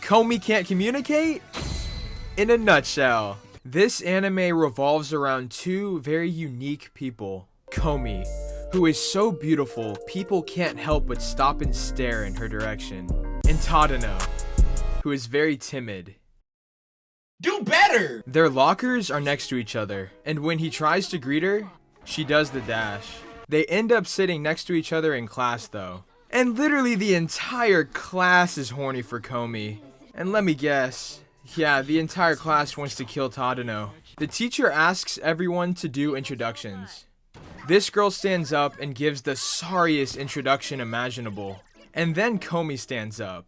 Comey can't communicate? In a nutshell, this anime revolves around two very unique people. Comey, who is so beautiful, people can't help but stop and stare in her direction. And Tadano, who is very timid. Do better! Their lockers are next to each other, and when he tries to greet her, she does the dash. They end up sitting next to each other in class though. And literally the entire class is horny for Comey. And let me guess, yeah, the entire class wants to kill Tadano. The teacher asks everyone to do introductions. This girl stands up and gives the sorriest introduction imaginable. And then Comey stands up.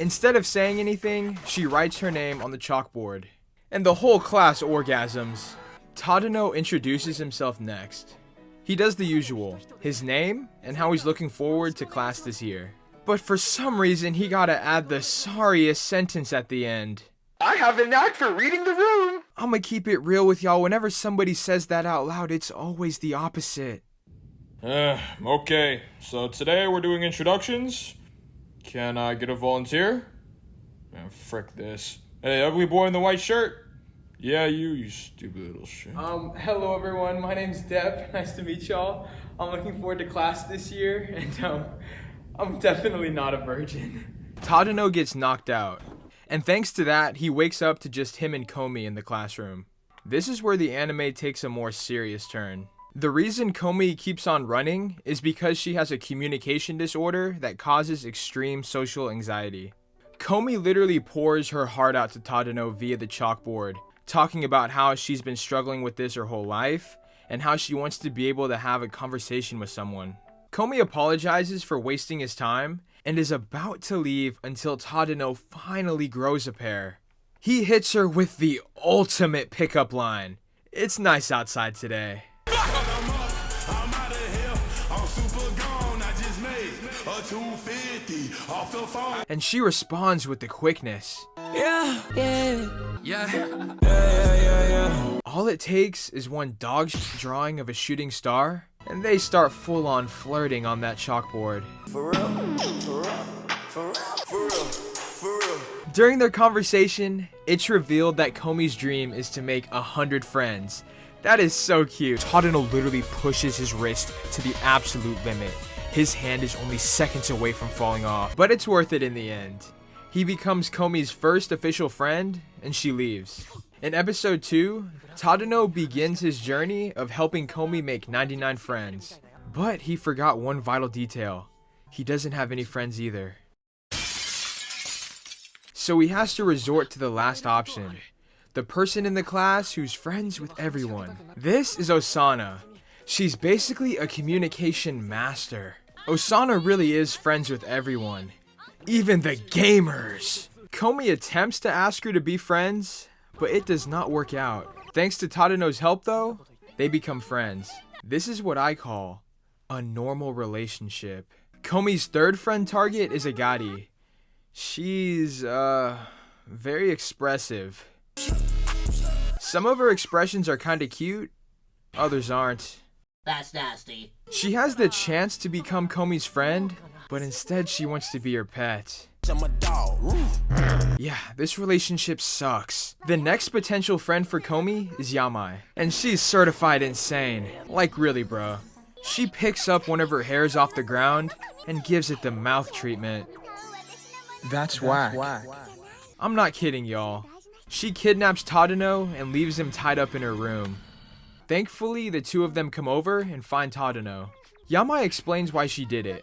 Instead of saying anything, she writes her name on the chalkboard. And the whole class orgasms. Tadano introduces himself next. He does the usual, his name, and how he's looking forward to class this year. But for some reason, he gotta add the sorriest sentence at the end. I have a knack for reading the room! I'ma keep it real with y'all, whenever somebody says that out loud, it's always the opposite. Okay, so today we're doing introductions. Can I get a volunteer? Man, frick this. Hey, ugly boy in the white shirt. Yeah, you stupid little shit. Hello everyone, my name's Deb. Nice to meet y'all. I'm looking forward to class this year, and I'm definitely not a virgin. Tadano gets knocked out, and thanks to that, he wakes up to just him and Comey in the classroom. This is where the anime takes a more serious turn. The reason Comey keeps on running is because she has a communication disorder that causes extreme social anxiety. Comey literally pours her heart out to Tadano via the chalkboard, talking about how she's been struggling with this her whole life, and how she wants to be able to have a conversation with someone. Comey apologizes for wasting his time, and is about to leave until Tadano finally grows a pair. He hits her with the ultimate pickup line. It's nice outside today. And she responds with the quickness. Yeah. All it takes is one dog drawing of a shooting star, and they start full on flirting on that chalkboard. For real. During their conversation, it's revealed that Comey's dream is to make 100 friends. That is so cute. Tadano literally pushes his wrist to the absolute limit. His hand is only seconds away from falling off, but it's worth it in the end. He becomes Comey's first official friend, and she leaves. In episode 2, Tadano begins his journey of helping Comey make 99 friends. But he forgot one vital detail. He doesn't have any friends either. So he has to resort to the last option. The person in the class who's friends with everyone. This is Osana. She's basically a communication master. Osana really is friends with everyone. Even the gamers. Comey attempts to ask her to be friends, but it does not work out. Thanks to Tadano's help though, they become friends. This is what I call a normal relationship. Comey's third friend target is Agati. She's, very expressive. Some of her expressions are kinda cute, others aren't. That's nasty. She has the chance to become Comey's friend, but instead she wants to be her pet. Yeah, this relationship sucks. The next potential friend for Comey is Yamai, and she's certified insane. Like really, bro. She picks up one of her hairs off the ground and gives it the mouth treatment. That's whack. I'm not kidding, y'all. She kidnaps Tadano and leaves him tied up in her room. Thankfully, the two of them come over and find Tadano. Yamai explains why she did it.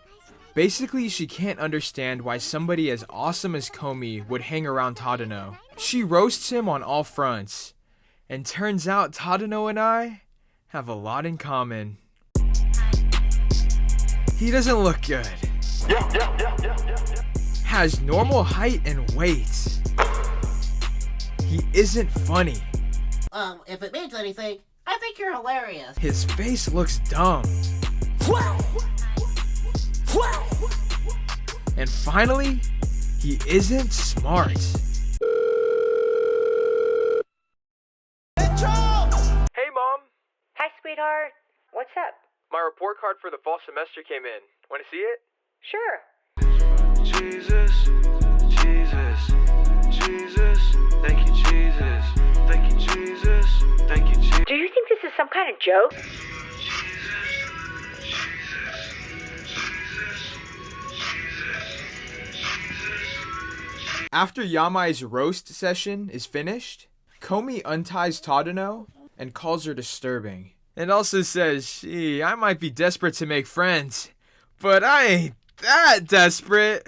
Basically, she can't understand why somebody as awesome as Comey would hang around Tadano. She roasts him on all fronts. And turns out Tadano and I have a lot in common. He doesn't look good. Has normal height and weight. He isn't funny. If it means anything, I think you're hilarious. His face looks dumb. And finally, he isn't smart. Hey, Mom. sweetheart. What's up? My report card for the fall semester came in. Want to see it? Sure. Jesus, Jesus, Jesus, thank you, Jesus, thank you, Jesus, thank you, Jesus. Do you think this is some kind of joke? After Yamai's roast session is finished, Comey unties Tadano and calls her disturbing. And also says, gee, I might be desperate to make friends, but I ain't that desperate.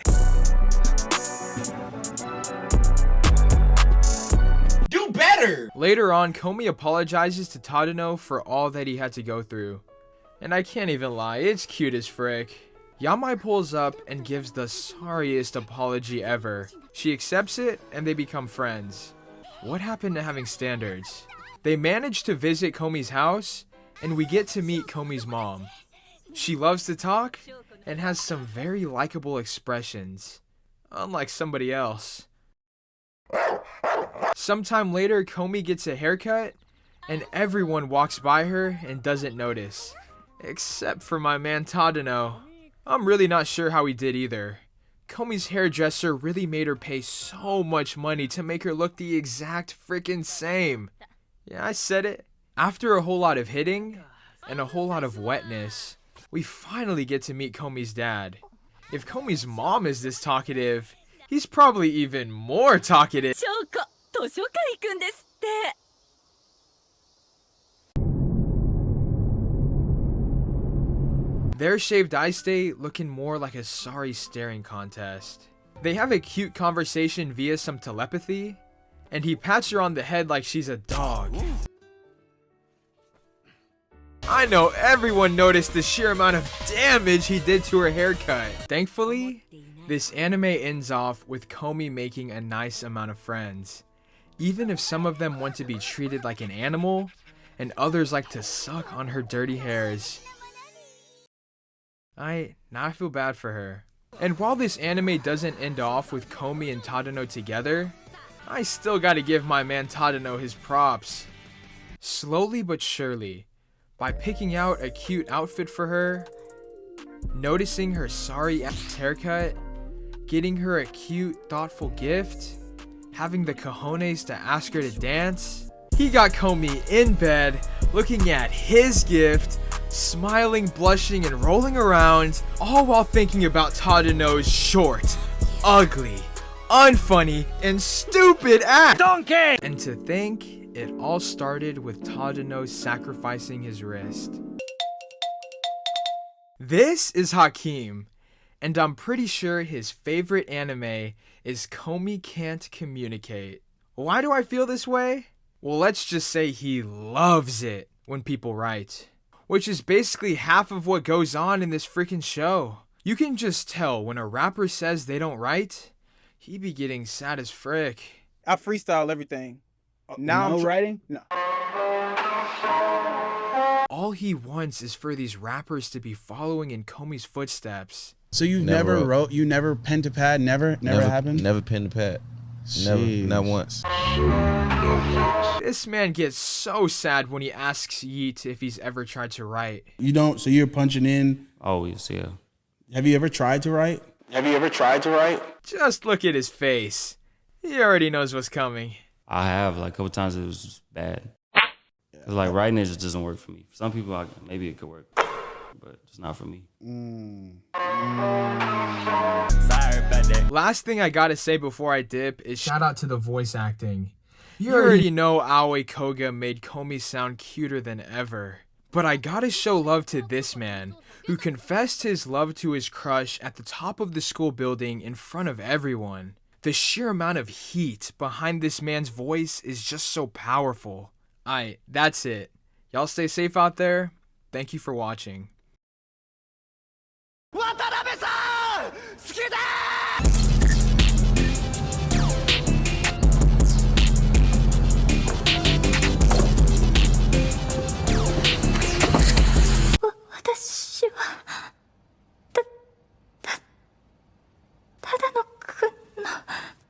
Do better! Later on, Comey apologizes to Tadano for all that he had to go through. And I can't even lie, it's cute as frick. Yamai pulls up and gives the sorriest apology ever. She accepts it and they become friends. What happened to having standards? They manage to visit Comey's house and we get to meet Comey's mom. She loves to talk and has some very likable expressions, unlike somebody else. Sometime later, Comey gets a haircut and everyone walks by her and doesn't notice, except for my man Tadano. I'm really not sure how he did either. Comey's hairdresser really made her pay so much money to make her look the exact frickin' same. Yeah, I said it. After a whole lot of hitting and a whole lot of wetness, we finally get to meet Comey's dad. If Comey's mom is this talkative, he's probably even more talkative. Their shaved ice day looking more like a sorry staring contest. They have a cute conversation via some telepathy, and he pats her on the head like she's a dog. I know everyone noticed the sheer amount of damage he did to her haircut. Thankfully, this anime ends off with Comey making a nice amount of friends. Even if some of them want to be treated like an animal, and others like to suck on her dirty hairs. Now I feel bad for her. And while this anime doesn't end off with Comey and Tadano together, I still gotta give my man Tadano his props. Slowly but surely, by picking out a cute outfit for her, noticing her sorry ass haircut, getting her a cute, thoughtful gift, having the cojones to ask her to dance, he got Comey in bed, looking at his gift, smiling, blushing, and rolling around, all while thinking about Tadano's short, ugly, unfunny, and stupid ass. Donkey! And to think, it all started with Tadano sacrificing his wrist. This is Hakeem, and I'm pretty sure his favorite anime is Comey Can't Communicate. Why do I feel this way? Well, let's just say he loves it when people write. Which is basically half of what goes on in this freaking show. You can just tell when a rapper says they don't write, he be getting sad as frick. I freestyle everything. Now no I'm writing? No. All he wants is for these rappers to be following in Comey's footsteps. So you never wrote, you never pen to pad, never happened? Never pen to pad. Never, not once. This man gets so sad when he asks Yeet if he's ever tried to write. You don't, so you're punching in? Always, yeah. Have you ever tried to write? Just look at his face. He already knows what's coming. I have, like, a couple times it was just bad. Cause like writing it just doesn't work for me. For some people, maybe it could work, but it's not for me. Sorry about that. Last thing I gotta say before I dip is shout out to the voice acting. You already know Aoi Koga made Komi sound cuter than ever. But I gotta show love to this man, who confessed his love to his crush at the top of the school building in front of everyone. The sheer amount of heat behind this man's voice is just so powerful. That's it. Y'all stay safe out there. Thank you for watching. 渡辺さん好きだー